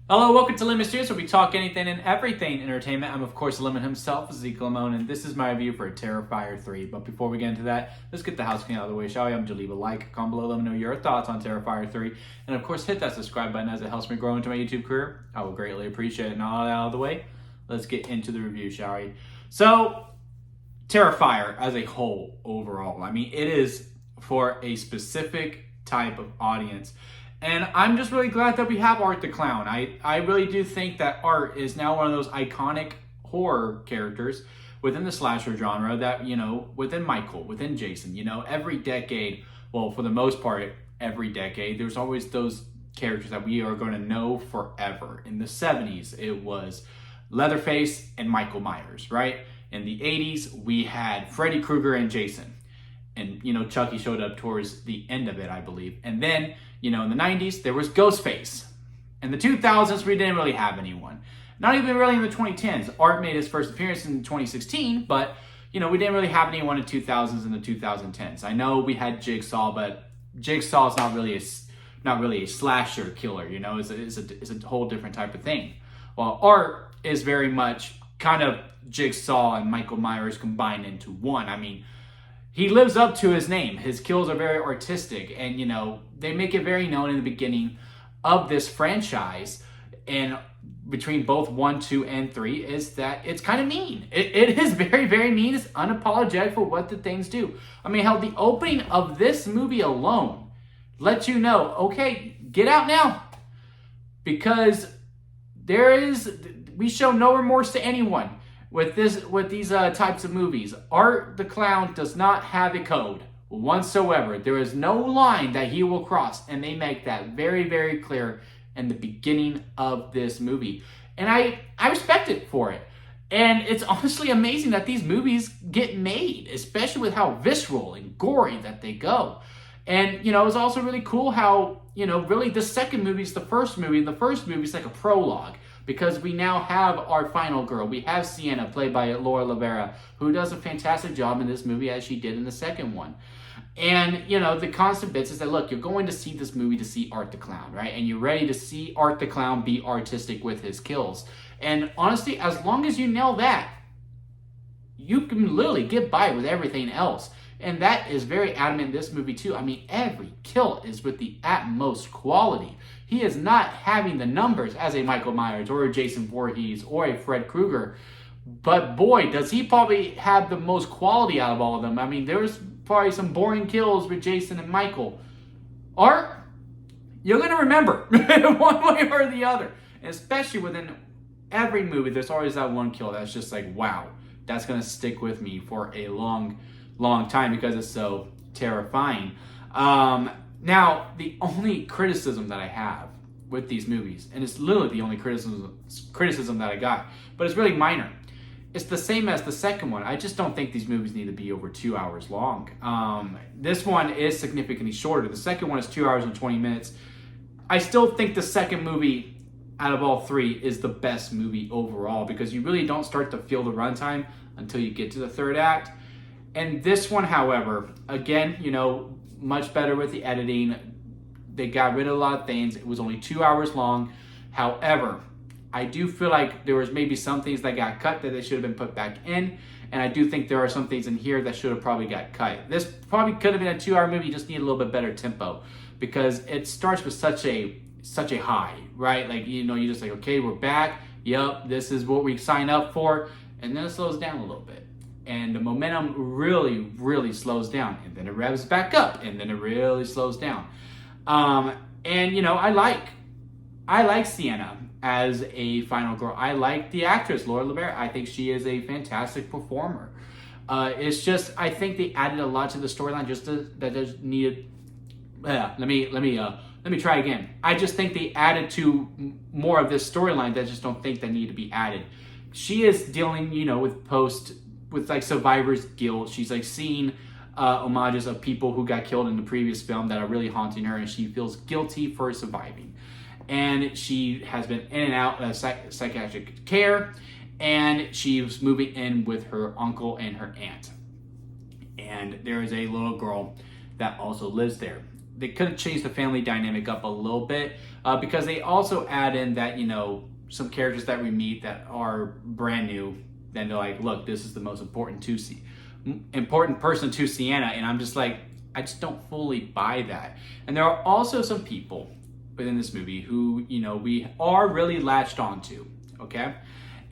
Hello, welcome to Lemon Studios, where we talk anything and everything entertainment. I'm, of course, Lemon himself, Zeke Lemon, and this is my review for Terrifier 3. But before we get into that, let's get the housekeeping out of the way, shall we? I'm to leave a like, comment below, let me know your thoughts on Terrifier 3. And, of course, hit that subscribe button as it helps me grow into my YouTube career. I will greatly appreciate it. And all that out of the way, let's get into the review, shall we? So, Terrifier as a whole, overall, I mean, it is for a specific type of audience. And I'm just really glad that we have Art the Clown. I really do think that Art is now one of those iconic horror characters within the slasher genre that, within Michael, within Jason, every decade, well, for the most part, every decade, there's always those characters that we are going to know forever. In the 70s, it was Leatherface and Michael Myers, right? In the 80s, we had Freddy Krueger and Jason. And, Chucky showed up towards the end of it, I believe. And then, in the 90s, there was Ghostface. In the 2000s, we didn't really have anyone. Not even really in the 2010s. Art made his first appearance in 2016, but, we didn't really have anyone in the 2000s and the 2010s. I know we had Jigsaw, but Jigsaw is not really a slasher killer, it's a whole different type of thing. While Art is very much kind of Jigsaw and Michael Myers combined into one. I mean, he lives up to his name. His kills are very artistic, and they make it very known in the beginning of this franchise, and between both 1, 2, and 3, is that it's kind of mean. It is very, very mean. It's unapologetic for what the things do. I mean, how the opening of this movie alone lets you know, okay, get out now, because we show no remorse to anyone. With these types of movies, Art the Clown does not have a code whatsoever. There is no line that he will cross, and they make that very, very clear in the beginning of this movie. And I respect it for it. And it's honestly amazing that these movies get made, especially with how visceral and gory that they go. And, it's also really cool how, really the second movie is the first movie, and the first movie is like a prologue. Because we now have our final girl. We have Sienna, played by Laura Rivera, who does a fantastic job in this movie as she did in the second one. And, the constant bits is that, look, you're going to see this movie to see Art the Clown, right? And you're ready to see Art the Clown be artistic with his kills. And honestly, as long as you nail that, you can literally get by with everything else. And that is very adamant in this movie too. I mean, every kill is with the utmost quality. He is not having the numbers as a Michael Myers or a Jason Voorhees or a Fred Krueger. But boy, does he probably have the most quality out of all of them. I mean, there's probably some boring kills with Jason and Michael. Art, you're going to remember one way or the other. And especially within every movie, there's always that one kill that's just like, wow, that's going to stick with me for a long time because it's so terrifying. Now, the only criticism that I have with these movies, and it's literally the only criticism that I got, but it's really minor. It's the same as the second one. I just don't think these movies need to be over 2 hours long. This one is significantly shorter. The second one is 2 hours and 20 minutes. I still think the second movie out of all three is the best movie overall because you really don't start to feel the runtime until you get to the third act. And this one, however, again, much better with the editing. They got rid of a lot of things. It was only 2 hours long. However, I do feel like there was maybe some things that got cut that they should have been put back in. And I do think there are some things in here that should have probably got cut. This probably could have been a 2 hour movie, just need a little bit better tempo. Because it starts with such a high, right? Like, you're just like, okay, we're back. Yep, this is what we signed up for. And then it slows down a little bit. And the momentum really, really slows down. And then it revs back up. And then it really slows down. And, I like Sienna as a final girl. I like the actress, Laura Rivera. I think she is a fantastic performer. It's just, I think they added a lot to the storyline that just needed... let me try again. I just think they added to more of this storyline that I just don't think that need to be added. She is dealing, with like survivor's guilt. She's like seeing homages of people who got killed in the previous film that are really haunting her, and she feels guilty for surviving. And she has been in and out of psychiatric care, and she was moving in with her uncle and her aunt. And there is a little girl that also lives there. they could have changed the family dynamic up a little bit, because they also add in that, some characters that we meet that are brand new. Then they're like, look, this is the most important person to Sienna. And I'm just like, I just don't fully buy that. And there are also some people within this movie who, we are really latched onto, okay?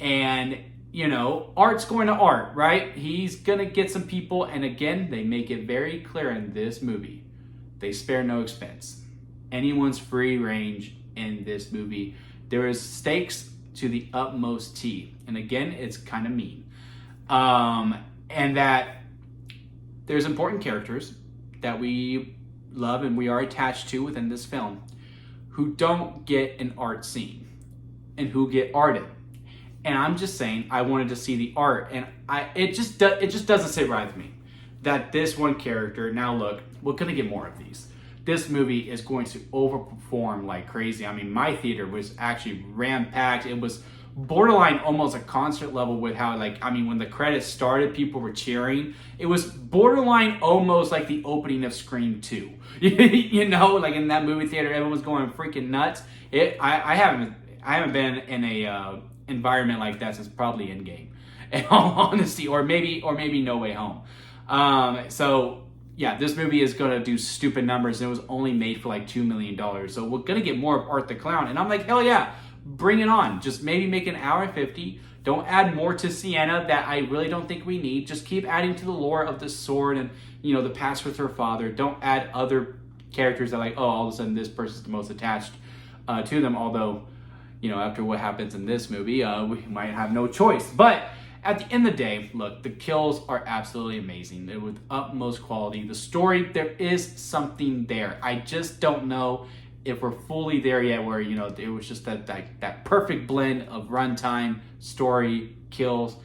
And, art's going to art, right? He's going to get some people. And again, they make it very clear in this movie. They spare no expense. Anyone's free range in this movie. There is stakes to the utmost T. And again, it's kind of mean. And that there's important characters that we love and we are attached to within this film who don't get an art scene and who get arted. And I'm just saying, I wanted to see the art, and it just doesn't sit right with me that this one character. Now look, we're gonna get more of these. This movie is going to overperform like crazy. I mean, my theater was actually ram-packed. It was borderline almost a concert level with how, when the credits started, people were cheering. It was borderline almost like the opening of Scream 2. Like in that movie theater, everyone was going freaking nuts. I haven't been in a environment like that since probably Endgame, in all honesty, or maybe No Way Home. So yeah, this movie is gonna do stupid numbers, and it was only made for like $2 million. So we're gonna get more of Art the Clown, and I'm like, hell yeah, bring it on. Just maybe make an hour and 50. Don't add more to Sienna that I really don't think we need. Just keep adding to the lore of the sword and the past with her father. Don't add other characters that all of a sudden this person's the most attached to them. Although, after what happens in this movie, we might have no choice. But at the end of the day, look, the kills are absolutely amazing. They're with utmost quality. The story, there is something there. I just don't know if we're fully there yet, where it was just that perfect blend of runtime, story, kills.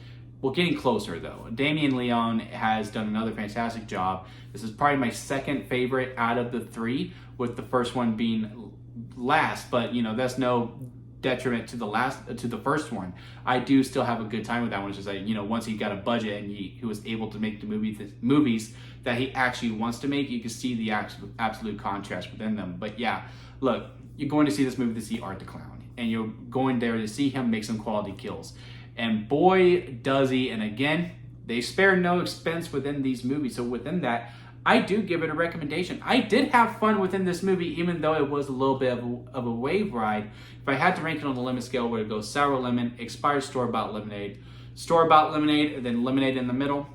We're getting closer though. Damien Leone has done another fantastic job. This is probably my second favorite out of the three, with the first one being last. But that's no detriment to the first one. I do still have a good time with that one. It's just like, once he got a budget and he was able to make the movies that he actually wants to make, you can see the absolute contrast within them. But yeah, look, you're going to see this movie to see Art the Clown, and you're going there to see him make some quality kills. And boy, does he. And again, they spare no expense within these movies. So within that, I do give it a recommendation. I did have fun within this movie, even though it was a little bit of a wave ride. If I had to rank it on the lemon scale, where it goes sour lemon, expired store-bought lemonade, store-bought lemonade, and then lemonade in the middle,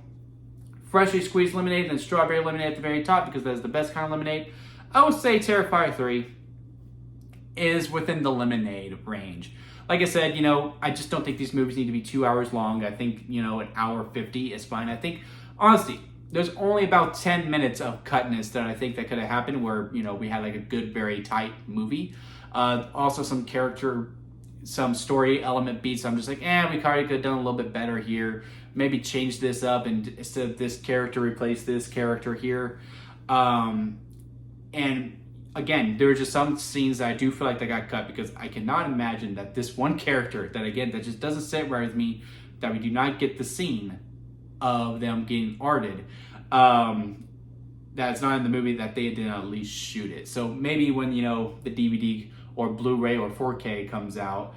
freshly squeezed lemonade, and then strawberry lemonade at the very top, because that's the best kind of lemonade, I would say Terrifier 3 is within the lemonade range. Like I said, I just don't think these movies need to be 2 hours long. I think, an hour 50 is fine. I think, honestly, there's only about 10 minutes of cutness that I think that could have happened where, we had like a good, very tight movie. Also some story element beats. I'm just like, we probably could have done a little bit better here. Maybe change this up, and instead of this character, replace this character here. And again, there were just some scenes that I do feel like they got cut, because I cannot imagine that this one character that just doesn't sit right with me, that we do not get the scene of them getting arted, that's not in the movie, that they did not at least shoot it. So maybe when the DVD or Blu-ray or 4K comes out,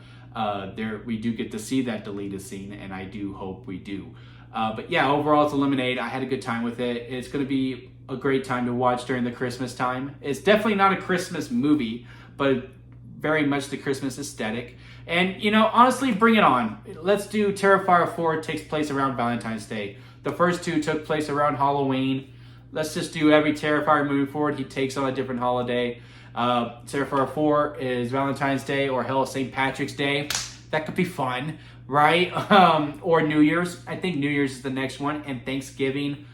we do get to see that deleted scene, and I do hope we do. But yeah, overall it's a lemonade. I had a good time with it. It's going to be a great time to watch during the Christmas time. It's definitely not a Christmas movie, but very much the Christmas aesthetic. And, honestly, bring it on. Let's do Terrifier 4. It takes place around Valentine's Day. The first two took place around Halloween. Let's just do every Terrifier moving forward. He takes on a different holiday. Terrifier 4 is Valentine's Day, or hell, St. Patrick's Day. That could be fun, right? Or New Year's. I think New Year's is the next one. And Thanksgiving.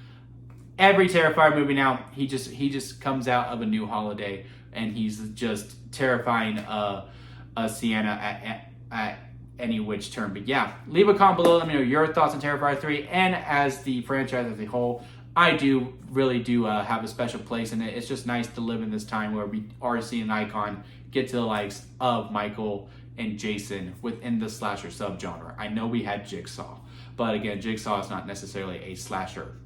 Every Terrifier movie now, he just comes out of a new holiday, and he's just terrifying Sienna at any which turn. But yeah, leave a comment below. Let me know your thoughts on Terrifier 3, and as the franchise as a whole. I really do have a special place in it. It's just nice to live in this time where we are seeing an icon get to the likes of Michael and Jason within the slasher subgenre. I know we had Jigsaw, but again, Jigsaw is not necessarily a slasher.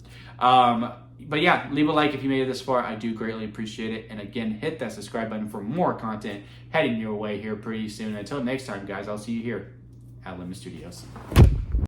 But yeah, leave a like if you made it this far. I do greatly appreciate it. And again, hit that subscribe button for more content heading your way here pretty soon. Until next time, guys, I'll see you here at Lemon Studios.